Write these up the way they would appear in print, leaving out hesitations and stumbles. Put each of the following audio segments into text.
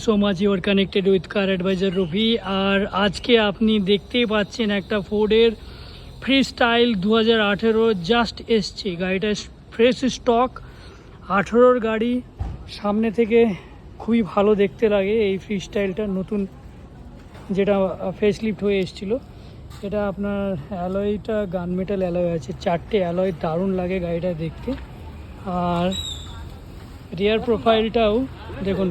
So much you are connected with car adviser Rafi. আর আজকে আপনি দেখতেই পাচ্ছেন একটা ফোর্ডের ফ্রি স্টাইল 2018 জাস্ট এসছে। গাড়িটা ফ্রেশ স্টক, 18-র গাড়ি। সামনে থেকে খুবই ভালো দেখতে লাগে এই ফ্রি স্টাইলটা, নতুন যেটা ফেসলিফট হয়ে এসেছিলো। এটা আপনার অ্যালয়টা গান মেটাল অ্যালয় আছে, 4টে অ্যালয়, দারুণ লাগে গাড়িটা দেখতে। আর রিয়ার প্রোফাইলটাও দেখুন,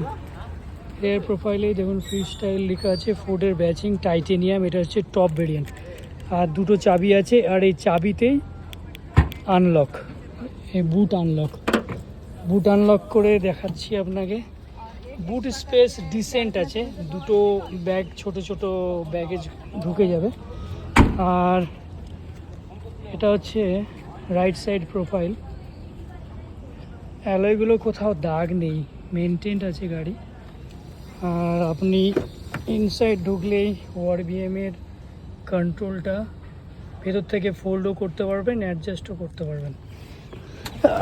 রিয়ার প্রোফাইলেই দেখুন ফ্রি স্টাইল লেখা আছে, ফোর্ডের ব্যাচিং টাইটেনিয়াম, এটা হচ্ছে টপ ভেরিয়েন্ট। আর দুটো চাবি আছে, আর এই চাবিতেই আনলক, এই বুট আনলক করে দেখাচ্ছি আপনাকে। বুট স্পেস ডিসেন্ট আছে, দুটো ব্যাগ, ছোট ছোট ব্যাগেজ ঢুকে যাবে। আর এটা হচ্ছে রাইট সাইড প্রোফাইল, অ্যালয়গুলো কোথাও দাগ নেই, মেনটেন্ড আছে গাড়ি। আর আপনি ইনসাইড ঢুকলেই ওআরবিএমের কন্ট্রোলটা ভেতর থেকে ফোল্ডও করতে পারবেন, অ্যাডজাস্টও করতে পারবেন।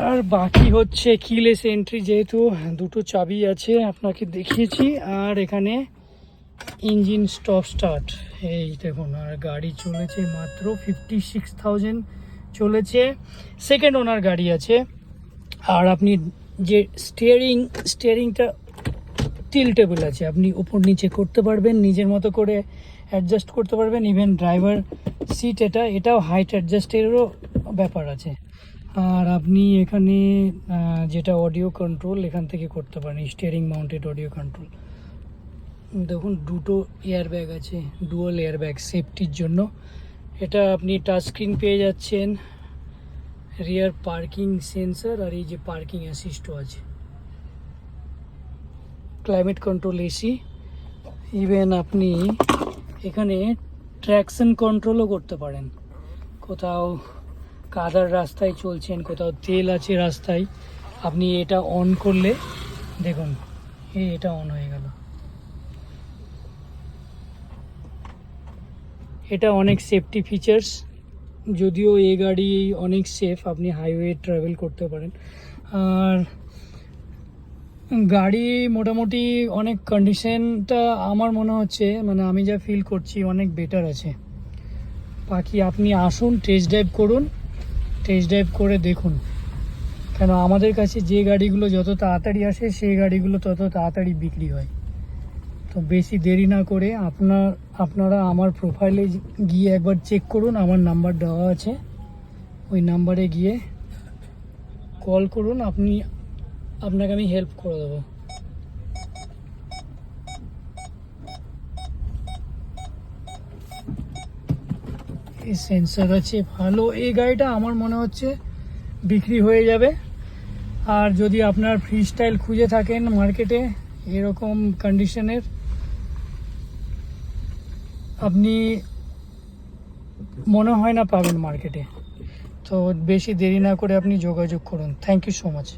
আর বাকি হচ্ছে কিলেস এন্ট্রি, যেহেতু দুটো চাবি আছে আপনাকে দেখিয়েছি। আর এখানে ইঞ্জিন স্টপ স্টার্ট, এই দেখুন। আর গাড়ি চলেছে মাত্র 56,000 চলেছে, সেকেন্ড ওনার গাড়ি আছে। আর আপনি যে স্টিয়ারিংটা টিল্টেবল আছে, আপনি উপর নিচে করতে পারবেন, নিজের মতো করে অ্যাডজাস্ট করতে পারবেন। ইভেন ড্রাইভার সিট এটাও হাইট অ্যাডজাস্টেরও ব্যাপার আছে। আর আপনি এখানে যেটা অডিও কন্ট্রোল এখান থেকে করতে পারেন, স্টিয়ারিং মাউন্টেড অডিও কন্ট্রোল। দেখুন দুটো এয়ারব্যাগ আছে, ডুয়াল এয়ারব্যাগ সেফটির জন্য। এটা আপনি টাচ স্ক্রিন পেয়ে যাচ্ছেন, রিয়ার পার্কিং সেন্সর, আর এই যে পার্কিং অ্যাসিস্টও আছে, ক্লাইমেট কন্ট্রোল এসি। ইভেন আপনি এখানে ট্র্যাকশন কন্ট্রোলও করতে পারেন। কোথাও কাদার রাস্তায় চলছেন, কোথাও তেল আছে রাস্তায়, আপনি এটা অন করলে দেখুন এটা অন হয়ে গেল। এটা অনেক সেফটি ফিচার্স, যদিও এই গাড়ি অনেক সেফ, আপনি হাইওয়ে ট্রাভেল করতে পারেন। আর গাড়ি মোটামুটি অনেক কন্ডিশনটা আমার মনে হচ্ছে, মানে আমি যা ফিল করছি অনেক বেটার আছে। বাকি আপনি আসুন, টেস্ট ড্রাইভ করুন, টেস্ট ড্রাইভ করে দেখুন। কেন আমাদের কাছে যে গাড়িগুলো যত তাড়াতাড়ি আসে সেই গাড়িগুলো তত তাড়াতাড়ি বিক্রি হয়। তো বেশি দেরি না করে আপনারা আমার প্রোফাইলে গিয়ে একবার চেক করুন, আমার নাম্বার দেওয়া আছে, ওই নাম্বারে গিয়ে কল করুন, আপনাকে আমি হেল্প করে দেবো। এই সেন্সর আছে ভালো, এই গাড়িটা আমার মনে হচ্ছে বিক্রি হয়ে যাবে। আর যদি আপনার ফ্রি স্টাইল খুঁজে থাকেন মার্কেটে এরকম কন্ডিশনের, আপনি মনে হয় না পাবেন মার্কেটে। তো বেশি দেরি না করে আপনি যোগাযোগ করুন। Thank you so much.